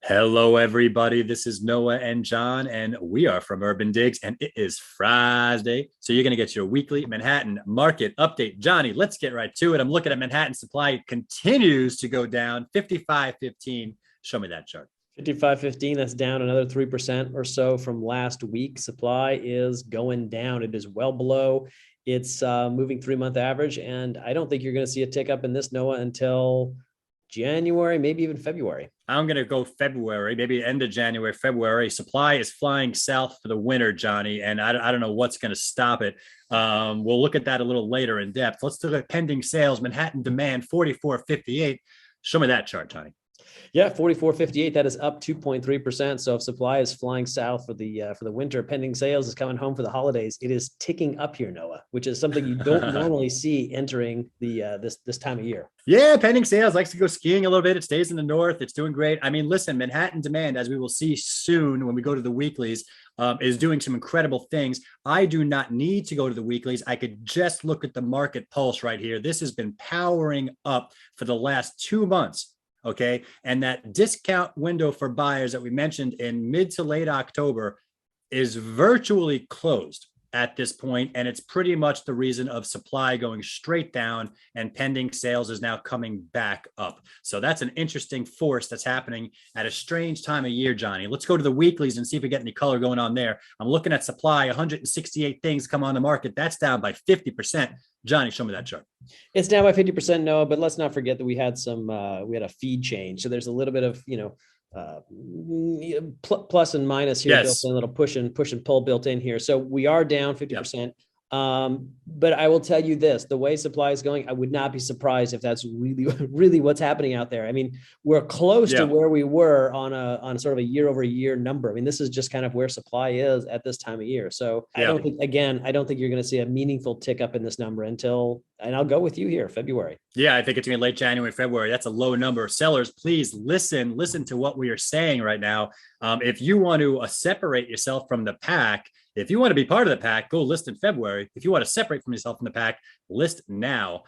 Hello, everybody. This is Noah and John, and we are from UrbanDigs, and it is Friday. So you're going to get your weekly Manhattan market update. Johnny, let's get right to it. I'm looking at Manhattan supply. It continues to go down 55.15. Show me that chart. 55.15, that's down another 3% or so from last week. Supply is going down. It is well below its moving 3-month average. And I don't think you're going to see a tick up in this, Noah, until January, maybe even February. I'm going to go February, maybe end of January, February. Supply is flying south for the winter, Johnny, and I don't know what's going to stop it. We'll look at that a little later in depth. Let's look at pending sales. Manhattan demand 44.58. Show me that chart, Johnny. Yeah, 44.58. That is up 2.3%. So if supply is flying south for the winter, pending sales is coming home for the holidays. It is ticking up here, Noah, which is something you don't normally see entering the this time of year. Yeah, pending sales likes to go skiing a little bit. It stays in the north. It's doing great. I mean, listen, Manhattan demand, as we will see soon when we go to the weeklies, is doing some incredible things. I do not need to go to the weeklies. I could just look at the market pulse right here. This has been powering up for the last 2 months. Okay. And that discount window for buyers that we mentioned in mid to late October is virtually closed at this point, and it's pretty much the reason of supply going straight down and pending sales is now coming back up. So that's an interesting force that's happening at a strange time of year, Johnny. Let's go to the weeklies and see if we get any color going on there. I'm looking at supply, 168 things come on the market. That's down by 50%. Johnny, show me that chart. It's down by 50%, Noah, but let's not forget that we had a feed change. So there's a little bit of, plus and minus here, yes. Built in, a little push and pull built in here. So we are down 50%. Yep. But I will tell you this, the way supply is going, I would not be surprised if that's really what's happening out there. I mean, we're close to where we were on sort of a year over year number. I mean, this is just kind of where supply is at this time of year. So I don't think you're going to see a meaningful tick up in this number until, and I'll go with you here, February. Yeah, I think it's going to be late January, February. That's a low number. Sellers, please listen to what we are saying right now. If you want to separate yourself from the pack, if you want to be part of the pack, go list in February. If you want to separate from yourself from the pack, list now,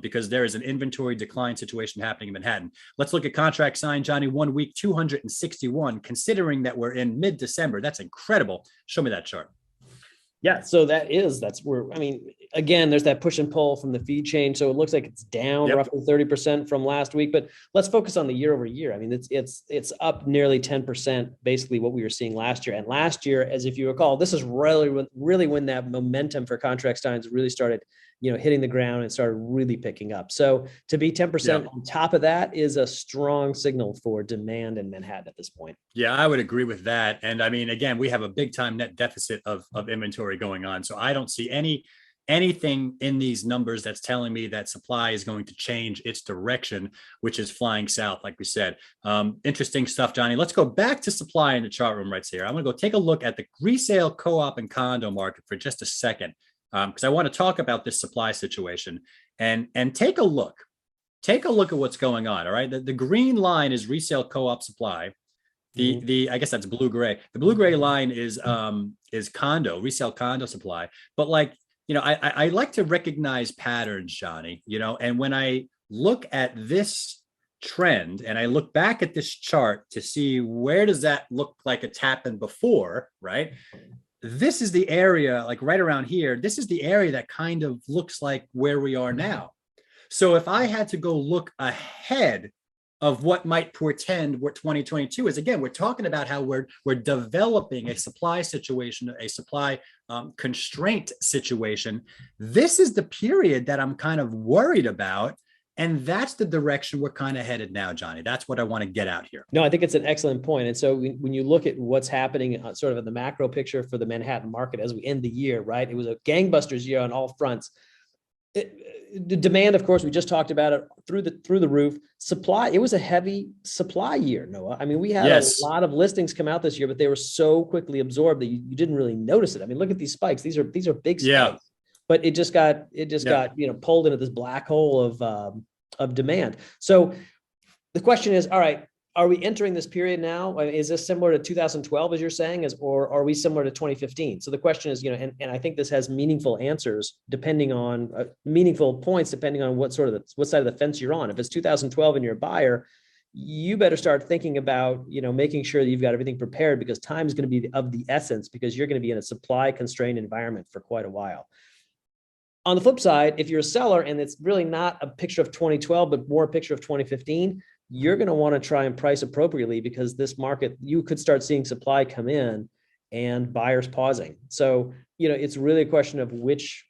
because there is an inventory decline situation happening in Manhattan. Let's look at contract signed, Johnny. 1 week, 261, considering that we're in mid-December. That's incredible. Show me that chart. Yeah, so that's where, I mean, again, there's that push and pull from the feed change. So it looks like it's down roughly 30% from last week, but let's focus on the year over year. I mean, it's up nearly 10%, basically what we were seeing last year. And last year, as if you recall, this is really when that momentum for contract signs really started, hitting the ground and started really picking up. So to be 10% on top of that is a strong signal for demand in Manhattan at this point. Yeah, I would agree with that. And I mean, again, we have a big time net deficit of inventory going on. So I don't see anything in these numbers that's telling me that supply is going to change its direction, which is flying south, like we said. Interesting stuff, Johnny. Let's go back to supply in the chart room right here. I'm going to go take a look at the resale, co-op, and condo market for just a second, because I want to talk about this supply situation and take a look. Take a look at what's going on. All right. The green line is resale, co-op supply. I guess that's blue-gray. The blue-gray line is condo, resale condo supply. But I like to recognize patterns, Johnny, and when I look at this trend and I look back at this chart to see where does that look like it's happened before, right? This is the area, like right around here, this is the area that kind of looks like where we are now. So if I had to go look ahead of what might portend what 2022 is, again, we're talking about how we're developing a supply situation, a supply constraint situation. This is the period that I'm kind of worried about. And that's the direction we're kind of headed now, Johnny. That's what I want to get out here. No, I think it's an excellent point. And so when you look at what's happening sort of in the macro picture for the Manhattan market as we end the year, right? It was a gangbusters year on all fronts. The demand, of course, we just talked about it through the roof. Supply, it was a heavy supply year, Noah. I mean, we had a lot of listings come out this year, but they were so quickly absorbed that you didn't really notice it. I mean, look at these spikes. These are big spikes. But it just got pulled into this black hole of demand. So the question is, all right, are we entering this period now? Is this similar to 2012, as you're saying, or are we similar to 2015? So the question is, and I think this has meaningful answers depending on meaningful points, depending on what side of the fence you're on. If it's 2012 and you're a buyer, you better start thinking about, making sure that you've got everything prepared, because time is going to be of the essence, because you're going to be in a supply constrained environment for quite a while. On the flip side, if you're a seller and it's really not a picture of 2012, but more a picture of 2015, you're going to want to try and price appropriately, because this market, you could start seeing supply come in and buyers pausing. So, it's really a question of which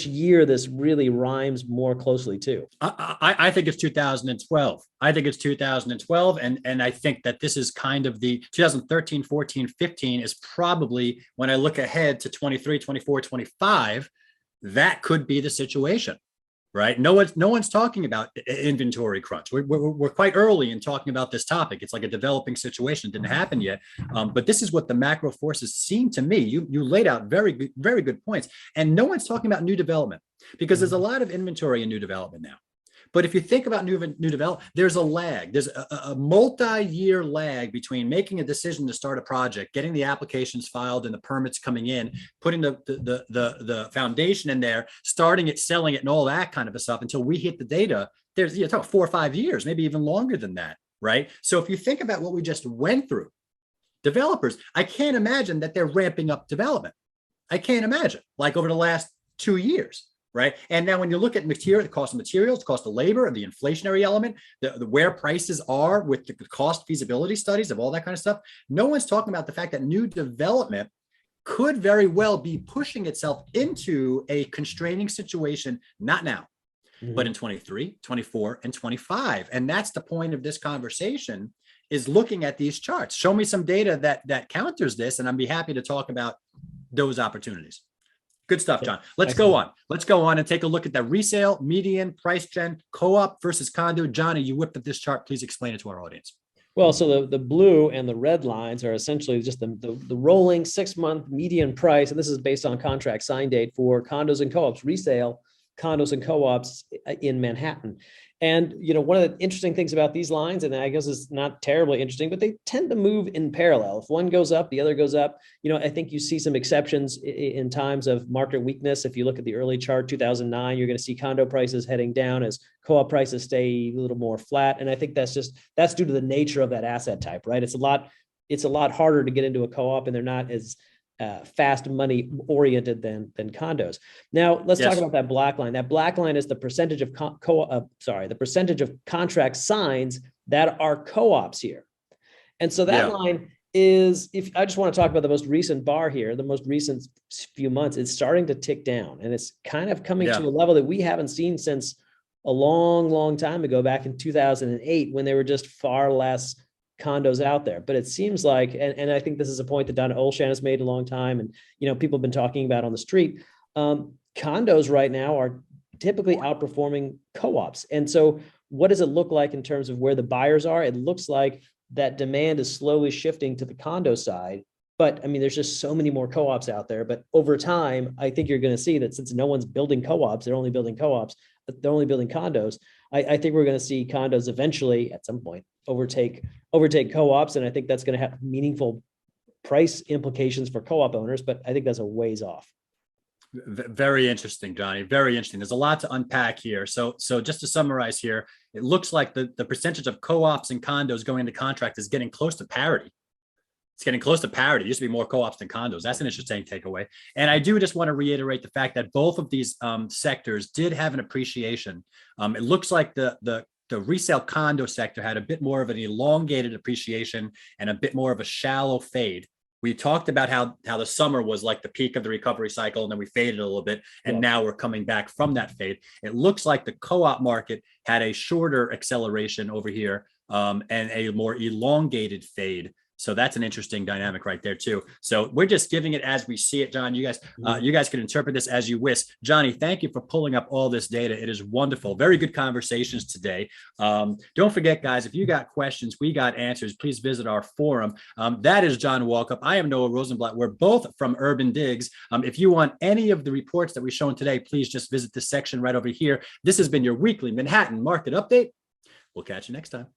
year this really rhymes more closely to. I think it's 2012. I think it's 2012. And I think that this is kind of the 2013, 14, 15 is probably, when I look ahead to 23, 24, 25, that could be the situation, right? No one's talking about inventory crunch. We're quite early in talking about this topic. It's like a developing situation. It didn't happen yet. But this is what the macro forces seem to me. You laid out very good points. And no one's talking about new development, because there's a lot of inventory in new development now. But if you think about new development, there's a lag. There's a multi-year lag between making a decision to start a project, getting the applications filed and the permits coming in, putting the foundation in there, starting it, selling it, and all that kind of stuff until we hit the data. There's talk 4 or 5 years, maybe even longer than that, right? So if you think about what we just went through, developers, I can't imagine that they're ramping up development. I can't imagine, like over the last 2 years. Right. And now when you look at the cost of materials, the cost of labor, and the inflationary element, the where prices are with the cost feasibility studies of all that kind of stuff, no one's talking about the fact that new development could very well be pushing itself into a constraining situation, not now, but in 23, 24, and 25. And that's the point of this conversation, is looking at these charts. Show me some data that counters this, and I'd be happy to talk about those opportunities. Good stuff, John. Let's go on. Let's go on and take a look at the resale, median, price gen, co-op versus condo. Johnny, you whipped up this chart. Please explain it to our audience. Well, so the blue and the red lines are essentially just the rolling 6-month median price. And this is based on contract sign date for condos and co-ops, resale, condos and co-ops in Manhattan. And, one of the interesting things about these lines, and I guess it's not terribly interesting, but they tend to move in parallel. If one goes up, the other goes up. I think you see some exceptions in times of market weakness. If you look at the early chart, 2009, you're going to see condo prices heading down as co-op prices stay a little more flat. And I think that's due to the nature of that asset type, right? It's a lot harder to get into a co-op, and they're not as fast money oriented than condos. Now let's talk about that black line. That black line is the percentage of the percentage of contract signs that are co-ops here. And so that line is, if I just want to talk about the most recent bar here, the most recent few months, it's starting to tick down, and it's kind of coming to a level that we haven't seen since a long time ago, back in 2008, when there were just far less condos out there. But it seems like, and I think this is a point that Donna Olshan has made a long time, and people have been talking about on the street, condos right now are typically outperforming co-ops. And so what does it look like in terms of where the buyers are? It looks like that demand is slowly shifting to the condo side. But I mean, there's just so many more co-ops out there. But over time, I think you're going to see that since no one's building co-ops, they're only building co-ops, they're only building condos. I think we're going to see condos eventually at some point overtake co-ops. And I think that's going to have meaningful price implications for co-op owners, but I think that's a ways off. Very interesting, Johnny. Very interesting. There's a lot to unpack here. So just to summarize here, it looks like the percentage of co-ops and condos going into contract is getting close to parity. It's getting close to parity. It used to be more co-ops than condos. That's an interesting takeaway. And I do just want to reiterate the fact that both of these sectors did have an appreciation. It looks like the resale condo sector had a bit more of an elongated appreciation and a bit more of a shallow fade. We talked about how the summer was like the peak of the recovery cycle, and then we faded a little bit, and now we're coming back from that fade. It looks like the co-op market had a shorter acceleration over here and a more elongated fade. So that's an interesting dynamic right there too. So we're just giving it as we see it, John. You guys can interpret this as you wish. Johnny, thank you for pulling up all this data. It is wonderful. Very good conversations today. Don't forget, guys, if you got questions, we got answers. Please visit our forum. That is John Walkup. I am Noah Rosenblatt. We're both from UrbanDigs. If you want any of the reports that we've shown today, please just visit this section right over here. This has been your weekly Manhattan Market Update. We'll catch you next time.